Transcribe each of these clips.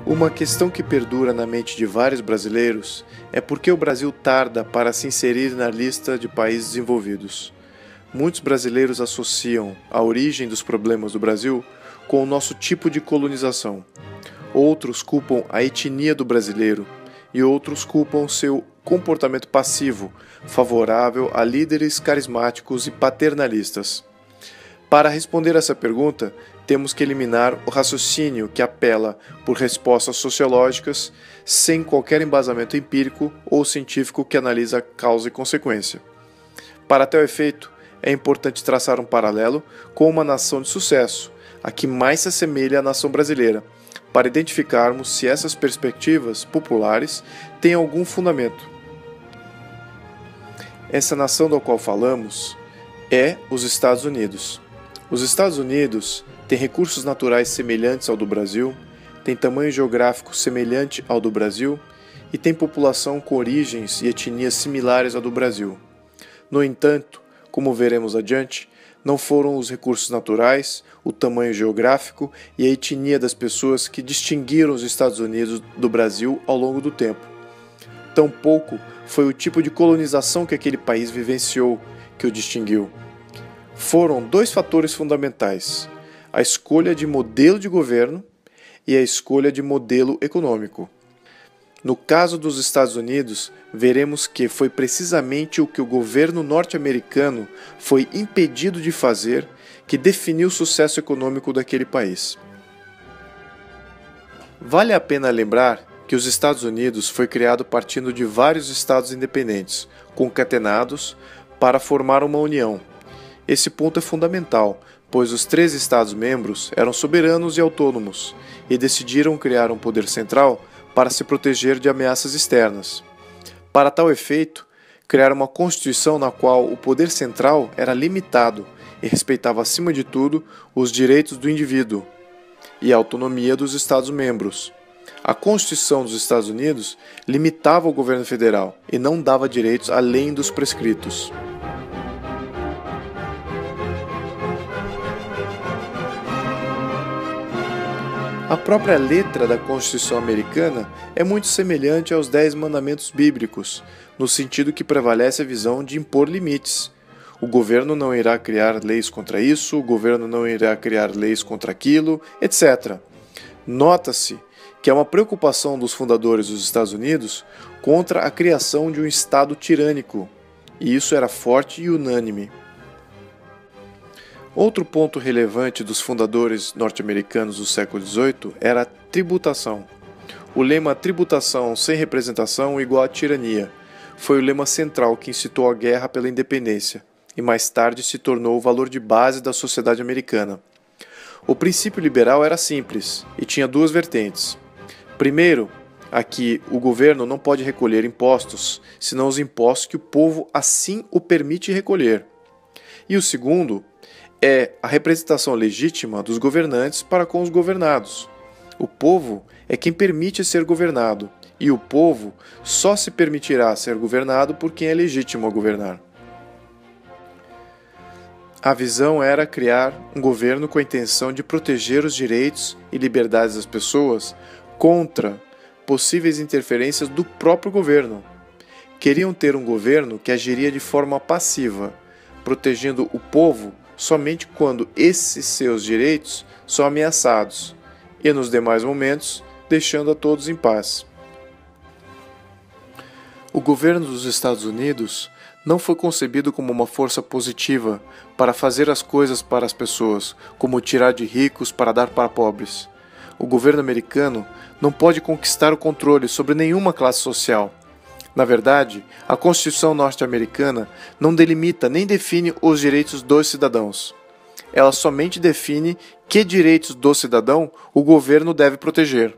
Uma questão que perdura na mente de vários brasileiros é por que o Brasil tarda para se inserir na lista de países desenvolvidos. Muitos brasileiros associam a origem dos problemas do Brasil com o nosso tipo de colonização. Outros culpam a etnia do brasileiro e outros culpam seu comportamento passivo, favorável a líderes carismáticos e paternalistas. Para responder essa pergunta, temos que eliminar o raciocínio que apela por respostas sociológicas sem qualquer embasamento empírico ou científico que analisa causa e consequência. Para tal efeito, é importante traçar um paralelo com uma nação de sucesso, a que mais se assemelha à nação brasileira, para identificarmos se essas perspectivas populares têm algum fundamento. Essa nação da qual falamos é os Estados Unidos. Os Estados Unidos têm recursos naturais semelhantes ao do Brasil, têm tamanho geográfico semelhante ao do Brasil e têm população com origens e etnias similares ao do Brasil. No entanto, como veremos adiante, não foram os recursos naturais, o tamanho geográfico e a etnia das pessoas que distinguiram os Estados Unidos do Brasil ao longo do tempo. Tampouco foi o tipo de colonização que aquele país vivenciou que o distinguiu. Foram dois fatores fundamentais: a escolha de modelo de governo e a escolha de modelo econômico. No caso dos Estados Unidos, veremos que foi precisamente o que o governo norte-americano foi impedido de fazer que definiu o sucesso econômico daquele país. Vale a pena lembrar que os Estados Unidos foi criado partindo de vários estados independentes, concatenados, para formar uma união. Esse ponto é fundamental, pois os 13 Estados-membros eram soberanos e autônomos e decidiram criar um poder central para se proteger de ameaças externas. Para tal efeito, criaram uma Constituição na qual o poder central era limitado e respeitava acima de tudo os direitos do indivíduo e a autonomia dos Estados-membros. A Constituição dos Estados Unidos limitava o governo federal e não dava direitos além dos prescritos. A própria letra da Constituição americana é muito semelhante aos 10 mandamentos bíblicos, no sentido que prevalece a visão de impor limites. O governo não irá criar leis contra isso, o governo não irá criar leis contra aquilo, etc. Nota-se que é uma preocupação dos fundadores dos Estados Unidos contra a criação de um Estado tirânico, e isso era forte e unânime. Outro ponto relevante dos fundadores norte-americanos do século XVIII era a tributação. O lema tributação sem representação igual a tirania foi o lema central que incitou a guerra pela independência e mais tarde se tornou o valor de base da sociedade americana. O princípio liberal era simples e tinha duas vertentes. Primeiro, aqui o governo não pode recolher impostos, senão os impostos que o povo assim o permite recolher. E o segundo é a representação legítima dos governantes para com os governados. O povo é quem permite ser governado, e o povo só se permitirá ser governado por quem é legítimo a governar. A visão era criar um governo com a intenção de proteger os direitos e liberdades das pessoas contra possíveis interferências do próprio governo. Queriam ter um governo que agiria de forma passiva, protegendo o povo somente quando esses seus direitos são ameaçados, e nos demais momentos deixando a todos em paz. O governo dos Estados Unidos não foi concebido como uma força positiva para fazer as coisas para as pessoas, como tirar de ricos para dar para pobres. O governo americano não pode conquistar o controle sobre nenhuma classe social. Na verdade, a Constituição norte-americana não delimita nem define os direitos dos cidadãos. Ela somente define que direitos do cidadão o governo deve proteger.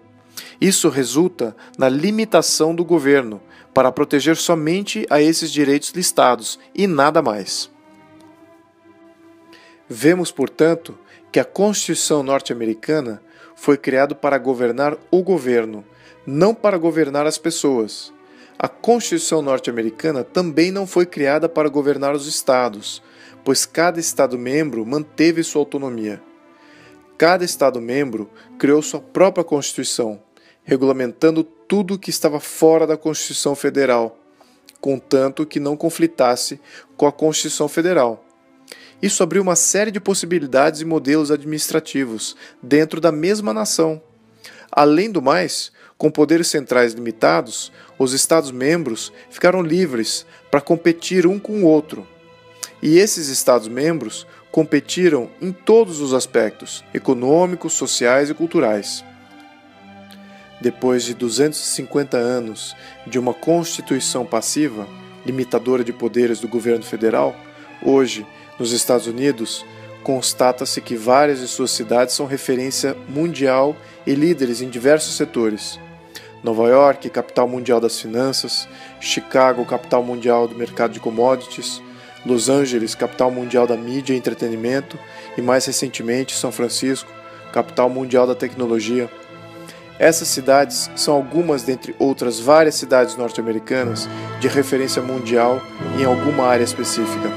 Isso resulta na limitação do governo para proteger somente a esses direitos listados e nada mais. Vemos, portanto, que a Constituição norte-americana foi criada para governar o governo, não para governar as pessoas. A Constituição norte-americana também não foi criada para governar os estados, pois cada estado-membro manteve sua autonomia. Cada estado-membro criou sua própria Constituição, regulamentando tudo que estava fora da Constituição Federal, contanto que não conflitasse com a Constituição Federal. Isso abriu uma série de possibilidades e modelos administrativos dentro da mesma nação. Além do mais, com poderes centrais limitados, os Estados-membros ficaram livres para competir um com o outro. E esses Estados-membros competiram em todos os aspectos econômicos, sociais e culturais. Depois de 250 anos de uma Constituição passiva, limitadora de poderes do governo federal, hoje, nos Estados Unidos, constata-se que várias de suas cidades são referência mundial e líderes em diversos setores. Nova York, capital mundial das finanças; Chicago, capital mundial do mercado de commodities; Los Angeles, capital mundial da mídia e entretenimento; e mais recentemente, São Francisco, capital mundial da tecnologia. Essas cidades são algumas dentre outras várias cidades norte-americanas de referência mundial em alguma área específica.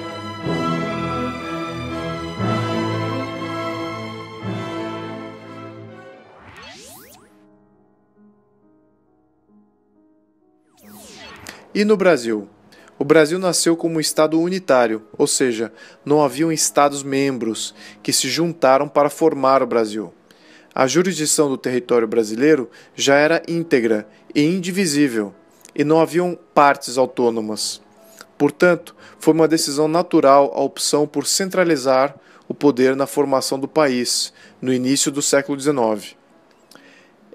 E no Brasil? O Brasil nasceu como um estado unitário, ou seja, não haviam estados-membros que se juntaram para formar o Brasil. A jurisdição do território brasileiro já era íntegra e indivisível, e não haviam partes autônomas. Portanto, foi uma decisão natural a opção por centralizar o poder na formação do país, no início do século XIX.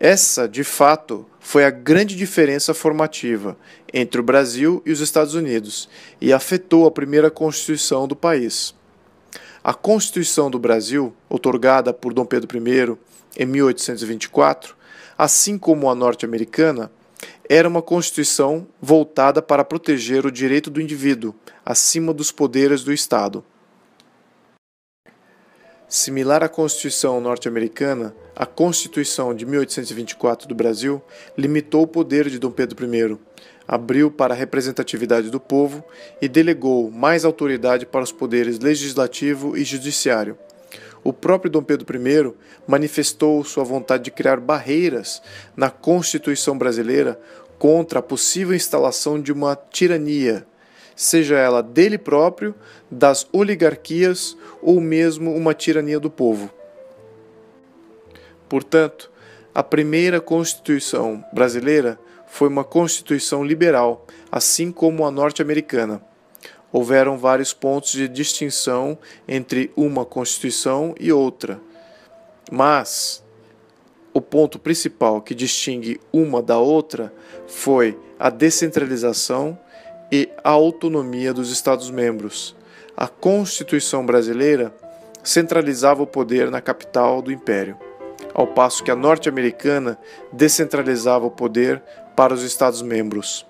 Essa, de fato, foi a grande diferença formativa entre o Brasil e os Estados Unidos e afetou a primeira Constituição do país. A Constituição do Brasil, outorgada por Dom Pedro I em 1824, assim como a norte-americana, era uma Constituição voltada para proteger o direito do indivíduo acima dos poderes do Estado. Similar à Constituição norte-americana, a Constituição de 1824 do Brasil limitou o poder de Dom Pedro I, abriu para a representatividade do povo e delegou mais autoridade para os poderes legislativo e judiciário. O próprio Dom Pedro I manifestou sua vontade de criar barreiras na Constituição brasileira contra a possível instalação de uma tirania, seja ela dele próprio, das oligarquias ou mesmo uma tirania do povo. Portanto, a primeira Constituição brasileira foi uma Constituição liberal, assim como a norte-americana. Houveram vários pontos de distinção entre uma Constituição e outra, mas o ponto principal que distingue uma da outra foi a descentralização e a autonomia dos Estados-membros. A Constituição brasileira centralizava o poder na capital do Império, ao passo que a norte-americana descentralizava o poder para os Estados-membros.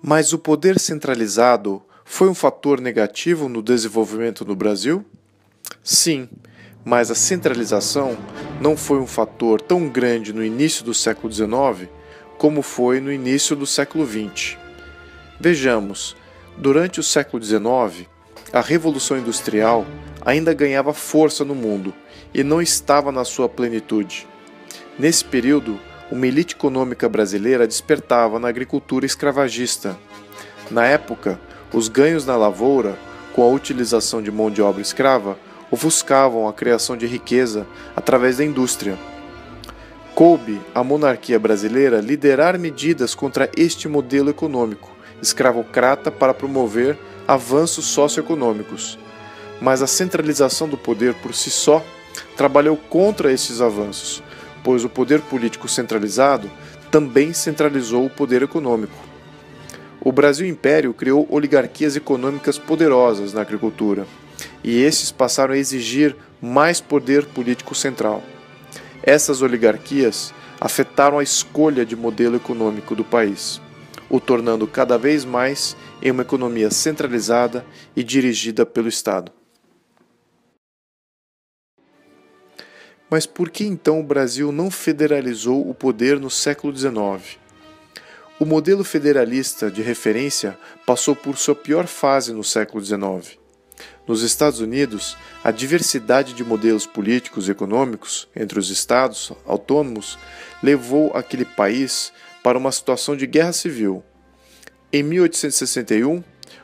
Mas o poder centralizado foi um fator negativo no desenvolvimento no Brasil? Sim, mas a centralização não foi um fator tão grande no início do século XIX como foi no início do século XX. Vejamos, durante o século XIX, a Revolução Industrial ainda ganhava força no mundo e não estava na sua plenitude. Nesse período, uma elite econômica brasileira despertava na agricultura escravagista. Na época, os ganhos na lavoura, com a utilização de mão de obra escrava, ofuscavam a criação de riqueza através da indústria. Coube à monarquia brasileira liderar medidas contra este modelo econômico, escravocrata, para promover avanços socioeconômicos. Mas a centralização do poder por si só trabalhou contra estes avanços, pois o poder político centralizado também centralizou o poder econômico. O Brasil Império criou oligarquias econômicas poderosas na agricultura, e estes passaram a exigir mais poder político central. Essas oligarquias afetaram a escolha de modelo econômico do país, o tornando cada vez mais em uma economia centralizada e dirigida pelo Estado. Mas por que então o Brasil não federalizou o poder no século XIX? O modelo federalista de referência passou por sua pior fase no século XIX. Nos Estados Unidos, a diversidade de modelos políticos e econômicos entre os estados autônomos levou aquele país para uma situação de guerra civil. Em 1861,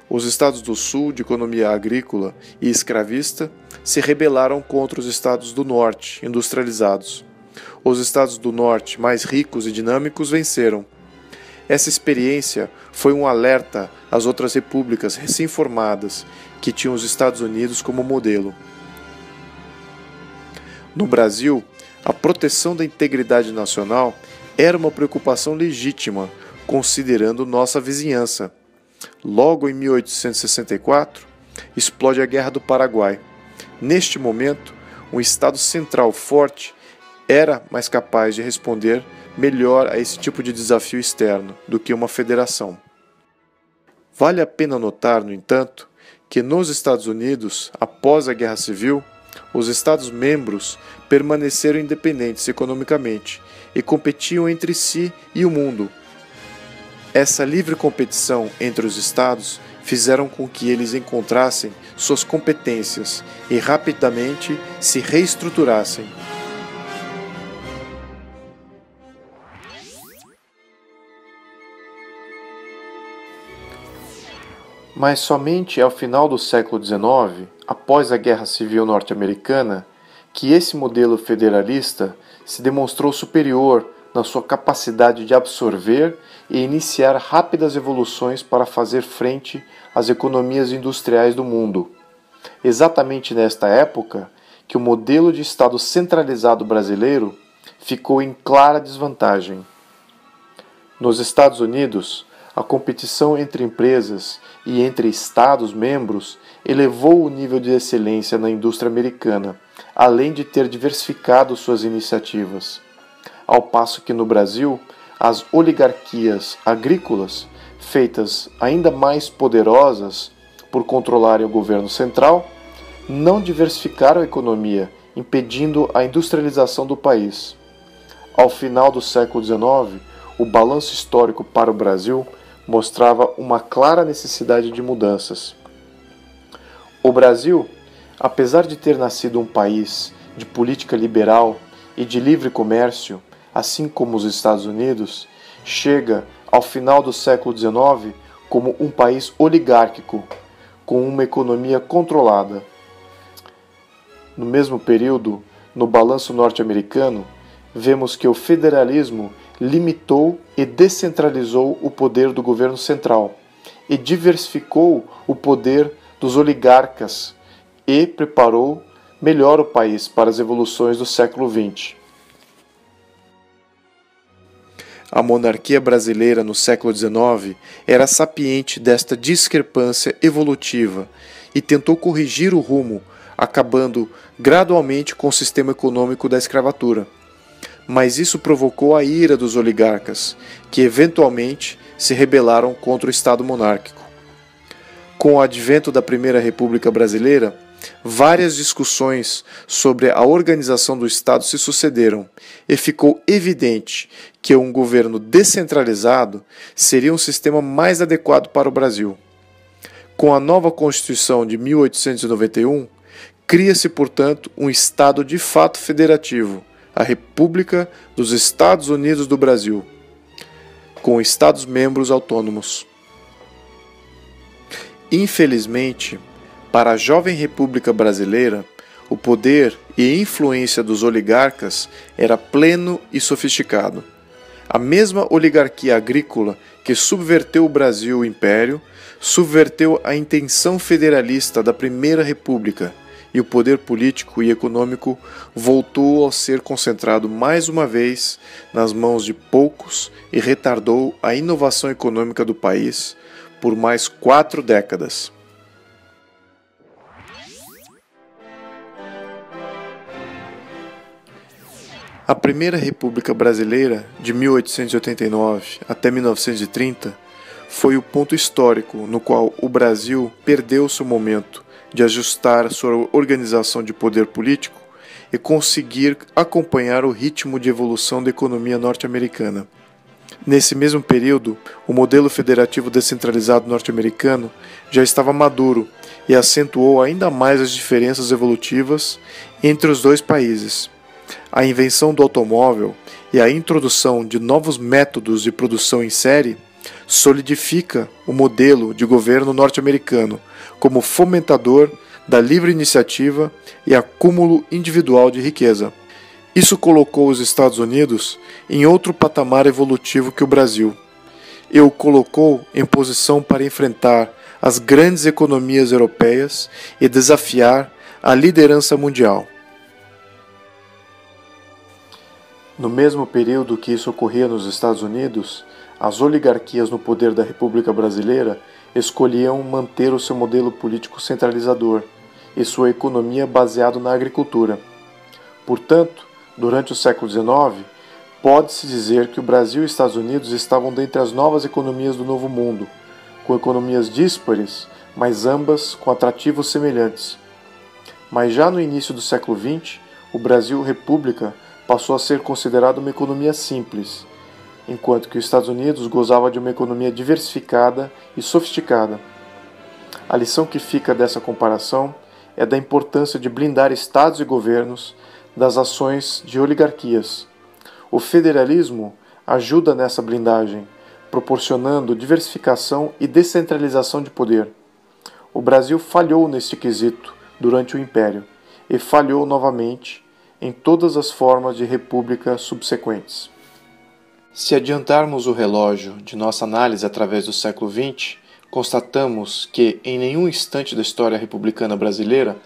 os estados do Sul, de economia agrícola e escravista, se rebelaram contra os estados do Norte, industrializados. Os estados do Norte, mais ricos e dinâmicos, venceram. Essa experiência foi um alerta às outras repúblicas recém-formadas que tinham os Estados Unidos como modelo. No Brasil, a proteção da integridade nacional era uma preocupação legítima, considerando nossa vizinhança. Logo em 1864, explode a Guerra do Paraguai. Neste momento, um Estado central forte era mais capaz de responder melhor a esse tipo de desafio externo do que uma federação. Vale a pena notar, no entanto, que nos Estados Unidos, após a Guerra Civil, os Estados-membros permaneceram independentes economicamente e competiam entre si e o mundo. Essa livre competição entre os Estados fizeram com que eles encontrassem suas competências e rapidamente se reestruturassem. Mas somente ao final do século XIX, após a Guerra Civil Norte-Americana, que esse modelo federalista se demonstrou superior na sua capacidade de absorver e iniciar rápidas evoluções para fazer frente às economias industriais do mundo. Exatamente nesta época que o modelo de Estado centralizado brasileiro ficou em clara desvantagem. Nos Estados Unidos, a competição entre empresas e entre Estados-membros elevou o nível de excelência na indústria americana, além de ter diversificado suas iniciativas. Ao passo que no Brasil, as oligarquias agrícolas, feitas ainda mais poderosas por controlarem o governo central, não diversificaram a economia, impedindo a industrialização do país. Ao final do século XIX, o balanço histórico para o Brasil mostrava uma clara necessidade de mudanças. O Brasil, apesar de ter nascido um país de política liberal e de livre comércio, assim como os Estados Unidos, chega ao final do século XIX como um país oligárquico, com uma economia controlada. No mesmo período, no balanço norte-americano, vemos que o federalismo limitou e descentralizou o poder do governo central e diversificou o poder dos oligarcas e preparou melhor o país para as evoluções do século XX. A monarquia brasileira no século XIX era sapiente desta discrepância evolutiva e tentou corrigir o rumo, acabando gradualmente com o sistema econômico da escravatura. Mas isso provocou a ira dos oligarcas, que eventualmente se rebelaram contra o Estado monárquico. Com o advento da Primeira República Brasileira, várias discussões sobre a organização do Estado se sucederam e ficou evidente que um governo descentralizado seria um sistema mais adequado para o Brasil. Com a nova Constituição de 1891, cria-se, portanto, um Estado de fato federativo, a República dos Estados Unidos do Brasil, com Estados-membros autônomos. Infelizmente, para a jovem República Brasileira, o poder e influência dos oligarcas era pleno e sofisticado. A mesma oligarquia agrícola que subverteu o Brasil Império, subverteu a intenção federalista da Primeira República, e o poder político e econômico voltou a ser concentrado mais uma vez nas mãos de poucos e retardou a inovação econômica do país por mais 4 décadas. A Primeira República Brasileira, de 1889 até 1930, foi o ponto histórico no qual o Brasil perdeu seu momento de ajustar sua organização de poder político e conseguir acompanhar o ritmo de evolução da economia norte-americana. Nesse mesmo período, o modelo federativo descentralizado norte-americano já estava maduro e acentuou ainda mais as diferenças evolutivas entre os dois países. A invenção do automóvel e a introdução de novos métodos de produção em série solidifica o modelo de governo norte-americano como fomentador da livre iniciativa e acúmulo individual de riqueza. Isso colocou os Estados Unidos em outro patamar evolutivo que o Brasil e o colocou em posição para enfrentar as grandes economias europeias e desafiar a liderança mundial. No mesmo período que isso ocorria nos Estados Unidos, as oligarquias no poder da República Brasileira escolhiam manter o seu modelo político centralizador e sua economia baseada na agricultura. Portanto, durante o século XIX, pode-se dizer que o Brasil e os Estados Unidos estavam dentre as novas economias do Novo Mundo, com economias díspares, mas ambas com atrativos semelhantes. Mas já no início do século XX, o Brasil República passou a ser considerado uma economia simples, enquanto que os Estados Unidos gozava de uma economia diversificada e sofisticada. A lição que fica dessa comparação é da importância de blindar estados e governos das ações de oligarquias. O federalismo ajuda nessa blindagem, proporcionando diversificação e descentralização de poder. O Brasil falhou neste quesito durante o Império e falhou novamente em todas as formas de república subsequentes. Se adiantarmos o relógio de nossa análise através do século XX, constatamos que, em nenhum instante da história republicana brasileira,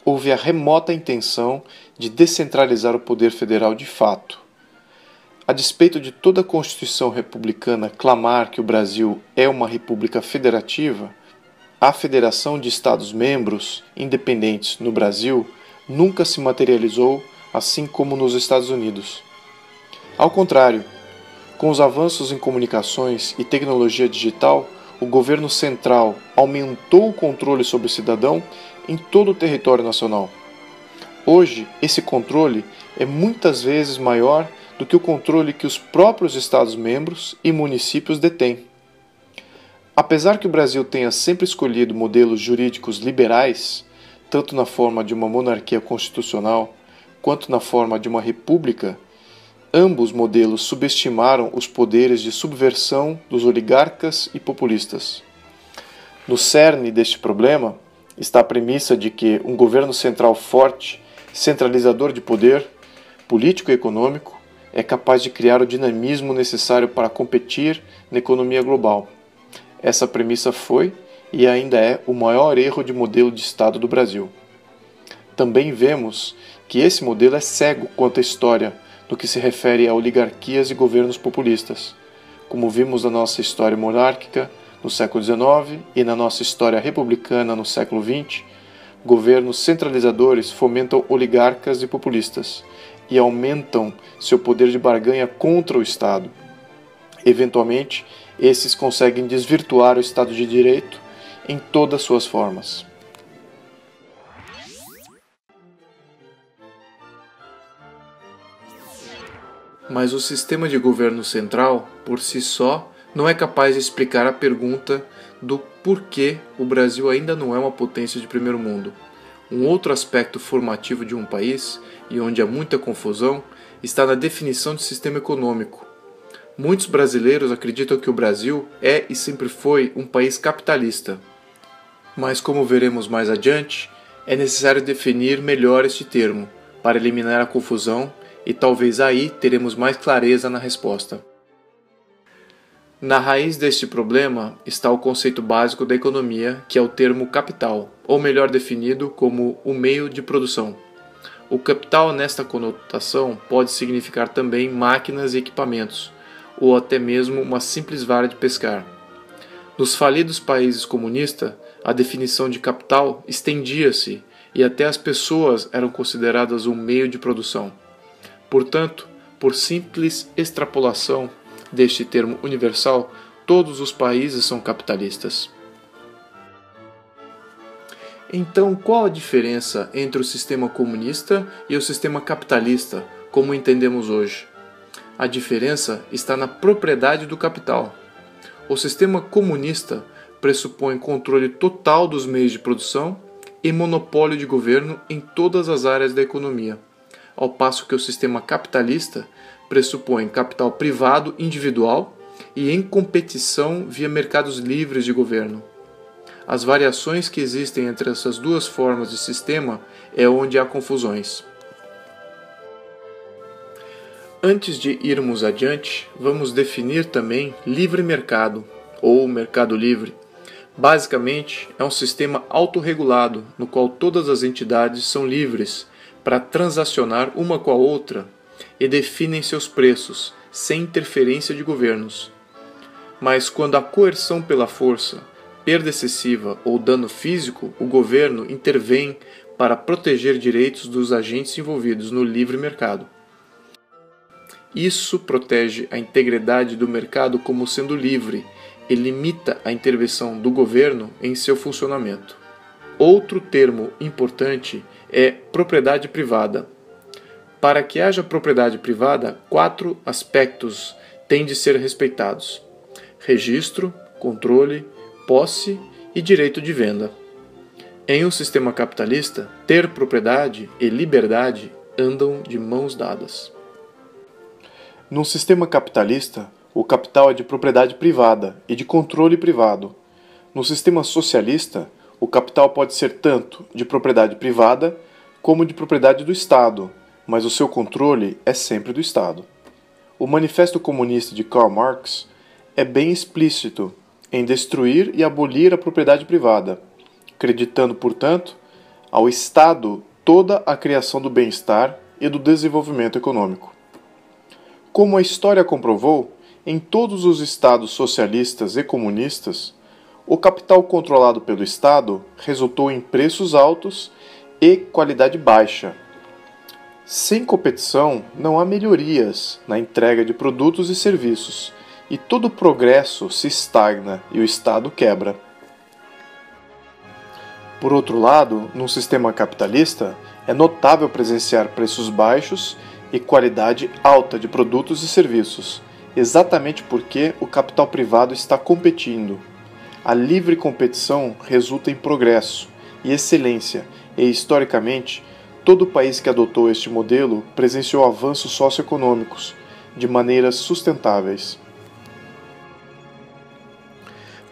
houve a remota intenção de descentralizar o poder federal de fato. A despeito de toda a Constituição republicana clamar que o Brasil é uma república federativa, a federação de Estados-membros independentes no Brasil nunca se materializou assim como nos Estados Unidos. Ao contrário, com os avanços em comunicações e tecnologia digital, o governo central aumentou o controle sobre o cidadão em todo o território nacional. Hoje, esse controle é muitas vezes maior do que o controle que os próprios Estados-membros e municípios detêm. Apesar que o Brasil tenha sempre escolhido modelos jurídicos liberais, tanto na forma de uma monarquia constitucional quanto na forma de uma república, ambos modelos subestimaram os poderes de subversão dos oligarcas e populistas. No cerne deste problema está a premissa de que um governo central forte, centralizador de poder, político e econômico, é capaz de criar o dinamismo necessário para competir na economia global. Essa premissa foi e ainda é o maior erro de modelo de Estado do Brasil. Também vemos que esse modelo é cego quanto à história no que se refere a oligarquias e governos populistas, como vimos na nossa história monárquica no século XIX e na nossa história republicana no século XX. Governos centralizadores fomentam oligarcas e populistas e aumentam seu poder de barganha contra o Estado. Eventualmente, esses conseguem desvirtuar o Estado de Direito em todas suas formas. Mas o sistema de governo central, por si só, não é capaz de explicar a pergunta do porquê o Brasil ainda não é uma potência de primeiro mundo. Um outro aspecto formativo de um país, e onde há muita confusão, está na definição de sistema econômico. Muitos brasileiros acreditam que o Brasil é e sempre foi um país capitalista. Mas, como veremos mais adiante, é necessário definir melhor este termo, para eliminar a confusão, e talvez aí teremos mais clareza na resposta. Na raiz deste problema está o conceito básico da economia, que é o termo capital, ou melhor definido como o meio de produção. O capital nesta conotação pode significar também máquinas e equipamentos, ou até mesmo uma simples vara de pescar. Nos falidos países comunistas, a definição de capital estendia-se e até as pessoas eram consideradas um meio de produção. Portanto, por simples extrapolação deste termo universal, todos os países são capitalistas. Então, qual a diferença entre o sistema comunista e o sistema capitalista, como entendemos hoje? A diferença está na propriedade do capital. O sistema comunista pressupõe controle total dos meios de produção e monopólio de governo em todas as áreas da economia, ao passo que o sistema capitalista pressupõe capital privado individual e em competição via mercados livres de governo. As variações que existem entre essas duas formas de sistema é onde há confusões. Antes de irmos adiante, vamos definir também livre mercado, ou mercado livre. Basicamente, é um sistema autorregulado, no qual todas as entidades são livres para transacionar uma com a outra e definem seus preços, sem interferência de governos. Mas quando há coerção pela força, perda excessiva ou dano físico, o governo intervém para proteger direitos dos agentes envolvidos no livre mercado. Isso protege a integridade do mercado como sendo livre e limita a intervenção do governo em seu funcionamento. Outro termo importante é propriedade privada. Para que haja propriedade privada, 4 aspectos têm de ser respeitados: registro, controle, posse e direito de venda. Em um sistema capitalista, ter propriedade e liberdade andam de mãos dadas. Num sistema capitalista, o capital é de propriedade privada e de controle privado. No sistema socialista, o capital pode ser tanto de propriedade privada como de propriedade do Estado, mas o seu controle é sempre do Estado. O Manifesto Comunista de Karl Marx é bem explícito em destruir e abolir a propriedade privada, acreditando, portanto, ao Estado toda a criação do bem-estar e do desenvolvimento econômico. Como a história comprovou, em todos os estados socialistas e comunistas, o capital controlado pelo Estado resultou em preços altos e qualidade baixa. Sem competição, não há melhorias na entrega de produtos e serviços, e todo progresso se estagna e o Estado quebra. Por outro lado, num sistema capitalista, é notável presenciar preços baixos e qualidade alta de produtos e serviços, exatamente porque o capital privado está competindo. A livre competição resulta em progresso e excelência, e historicamente, todo país que adotou este modelo presenciou avanços socioeconômicos de maneiras sustentáveis.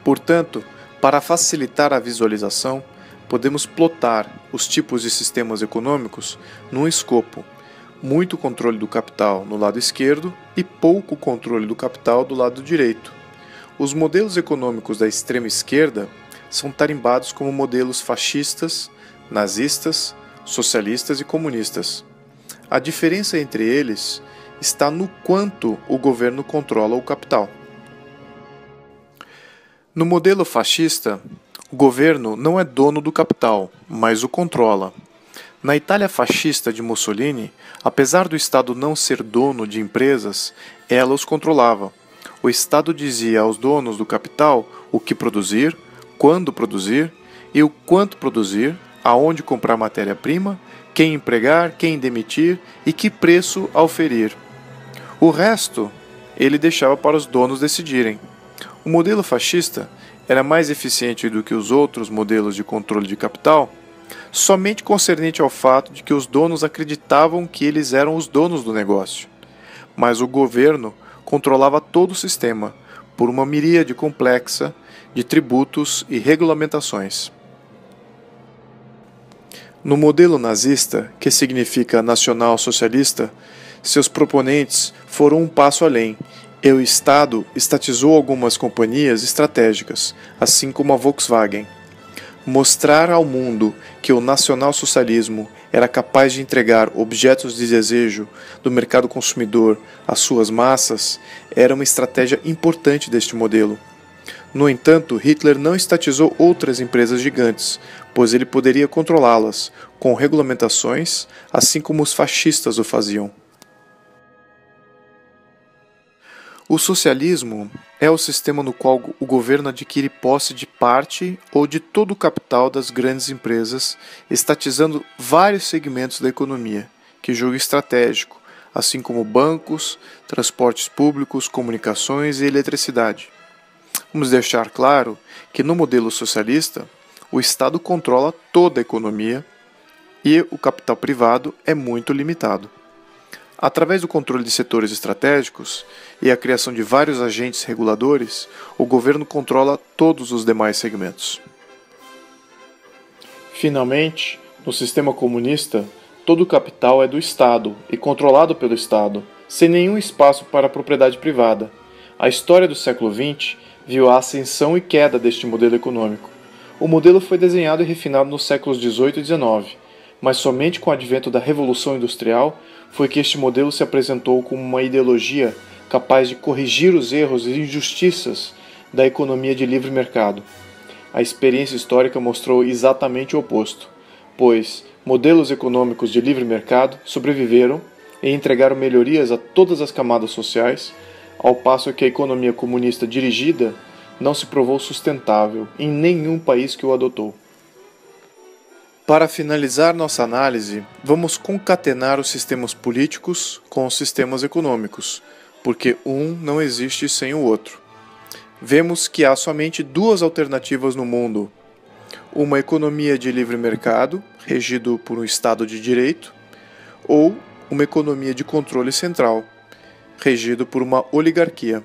Portanto, para facilitar a visualização, podemos plotar os tipos de sistemas econômicos num escopo: muito controle do capital no lado esquerdo e pouco controle do capital do lado direito. Os modelos econômicos da extrema esquerda são tarimbados como modelos fascistas, nazistas, socialistas e comunistas. A diferença entre eles está no quanto o governo controla o capital. No modelo fascista, o governo não é dono do capital, mas o controla. Na Itália fascista de Mussolini, apesar do Estado não ser dono de empresas, ela os controlava. O Estado dizia aos donos do capital o que produzir, quando produzir e o quanto produzir, aonde comprar matéria-prima, quem empregar, quem demitir e que preço auferir. O resto ele deixava para os donos decidirem. O modelo fascista era mais eficiente do que os outros modelos de controle de capital, somente concernente ao fato de que os donos acreditavam que eles eram os donos do negócio. Mas o governo controlava todo o sistema, por uma miríade complexa de tributos e regulamentações. No modelo nazista, que significa nacional-socialista, seus proponentes foram um passo além, e o Estado estatizou algumas companhias estratégicas, assim como a Volkswagen. Mostrar ao mundo que o nacionalsocialismo era capaz de entregar objetos de desejo do mercado consumidor às suas massas era uma estratégia importante deste modelo. No entanto, Hitler não estatizou outras empresas gigantes, pois ele poderia controlá-las, com regulamentações, assim como os fascistas o faziam. O socialismo é o sistema no qual o governo adquire posse de parte ou de todo o capital das grandes empresas, estatizando vários segmentos da economia, que julga estratégico, assim como bancos, transportes públicos, comunicações e eletricidade. Vamos deixar claro que no modelo socialista, o Estado controla toda a economia e o capital privado é muito limitado. Através do controle de setores estratégicos e a criação de vários agentes reguladores, o governo controla todos os demais segmentos. Finalmente, no sistema comunista, todo o capital é do Estado e controlado pelo Estado, sem nenhum espaço para a propriedade privada. A história do século XX viu a ascensão e queda deste modelo econômico. O modelo foi desenhado e refinado nos séculos XVIII e XIX, mas somente com o advento da Revolução Industrial foi que este modelo se apresentou como uma ideologia capaz de corrigir os erros e injustiças da economia de livre mercado. A experiência histórica mostrou exatamente o oposto, pois modelos econômicos de livre mercado sobreviveram e entregaram melhorias a todas as camadas sociais, ao passo que a economia comunista dirigida não se provou sustentável em nenhum país que o adotou. Para finalizar nossa análise, vamos concatenar os sistemas políticos com os sistemas econômicos, porque um não existe sem o outro. Vemos que há somente duas alternativas no mundo: uma economia de livre mercado, regido por um Estado de direito, ou uma economia de controle central, regido por uma oligarquia.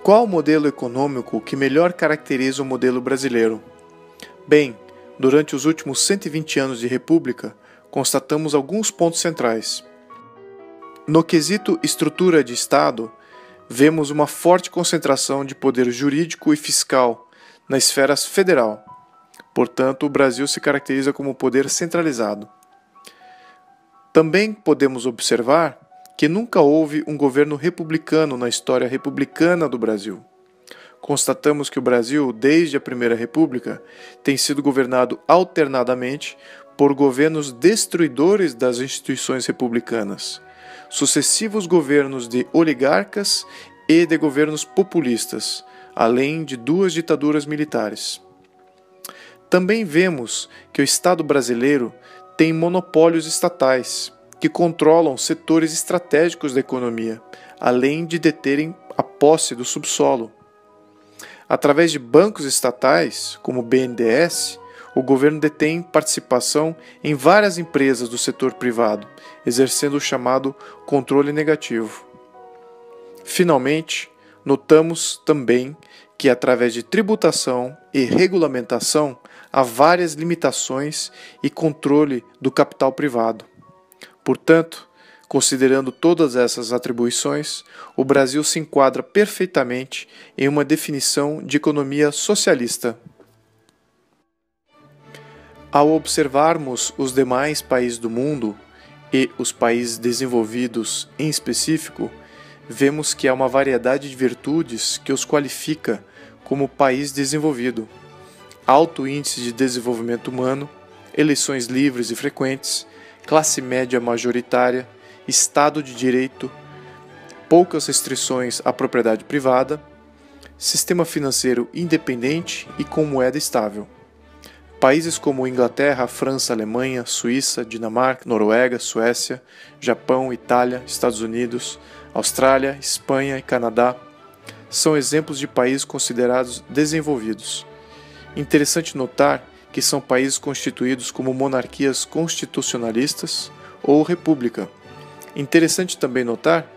Qual o modelo econômico que melhor caracteriza o modelo brasileiro? Bem, durante os últimos 120 anos de república, constatamos alguns pontos centrais. No quesito estrutura de Estado, vemos uma forte concentração de poder jurídico e fiscal na esfera federal. Portanto, o Brasil se caracteriza como poder centralizado. Também podemos observar que nunca houve um governo republicano na história republicana do Brasil. Constatamos que o Brasil, desde a Primeira República, tem sido governado alternadamente por governos destruidores das instituições republicanas, sucessivos governos de oligarcas e de governos populistas, além de duas ditaduras militares. Também vemos que o Estado brasileiro tem monopólios estatais, que controlam setores estratégicos da economia, além de deterem a posse do subsolo. Através de bancos estatais, como o BNDES, o governo detém participação em várias empresas do setor privado, exercendo o chamado controle negativo. Finalmente, notamos também que, através de tributação e regulamentação, há várias limitações e controle do capital privado. Portanto, considerando todas essas atribuições, o Brasil se enquadra perfeitamente em uma definição de economia socialista. Ao observarmos os demais países do mundo, e os países desenvolvidos em específico, vemos que há uma variedade de virtudes que os qualifica como país desenvolvido: alto índice de desenvolvimento humano, eleições livres e frequentes, classe média majoritária, Estado de direito, poucas restrições à propriedade privada, sistema financeiro independente e com moeda estável. Países como Inglaterra, França, Alemanha, Suíça, Dinamarca, Noruega, Suécia, Japão, Itália, Estados Unidos, Austrália, Espanha e Canadá são exemplos de países considerados desenvolvidos. Interessante notar que são países constituídos como monarquias constitucionalistas ou república. Interessante também notar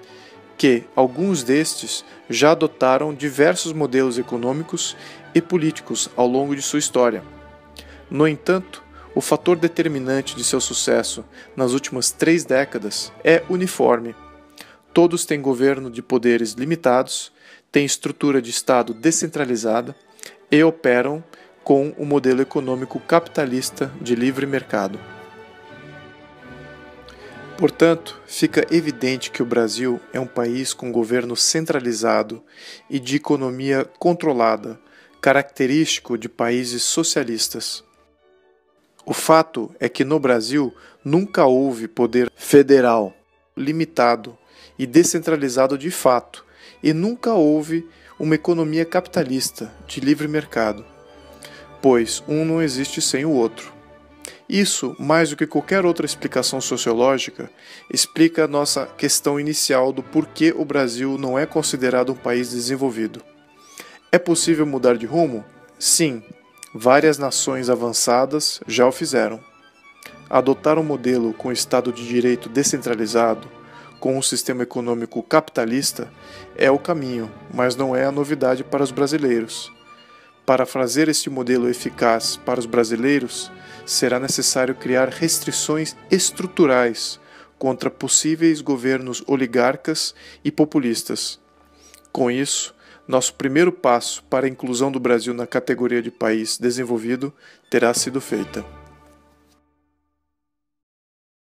que alguns destes já adotaram diversos modelos econômicos e políticos ao longo de sua história. No entanto, o fator determinante de seu sucesso nas últimas 3 décadas é uniforme. Todos têm governo de poderes limitados, têm estrutura de Estado descentralizada e operam com o modelo econômico capitalista de livre mercado. Portanto, fica evidente que o Brasil é um país com governo centralizado e de economia controlada, característico de países socialistas. O fato é que no Brasil nunca houve poder federal, limitado e descentralizado de fato, e nunca houve uma economia capitalista de livre mercado, pois um não existe sem o outro. Isso, mais do que qualquer outra explicação sociológica, explica a nossa questão inicial do porquê o Brasil não é considerado um país desenvolvido. É possível mudar de rumo? Sim, várias nações avançadas já o fizeram. Adotar um modelo com Estado de Direito descentralizado, com um sistema econômico capitalista, é o caminho, mas não é a novidade para os brasileiros. Para fazer este modelo eficaz para os brasileiros, será necessário criar restrições estruturais contra possíveis governos oligarcas e populistas. Com isso, nosso primeiro passo para a inclusão do Brasil na categoria de país desenvolvido terá sido feito.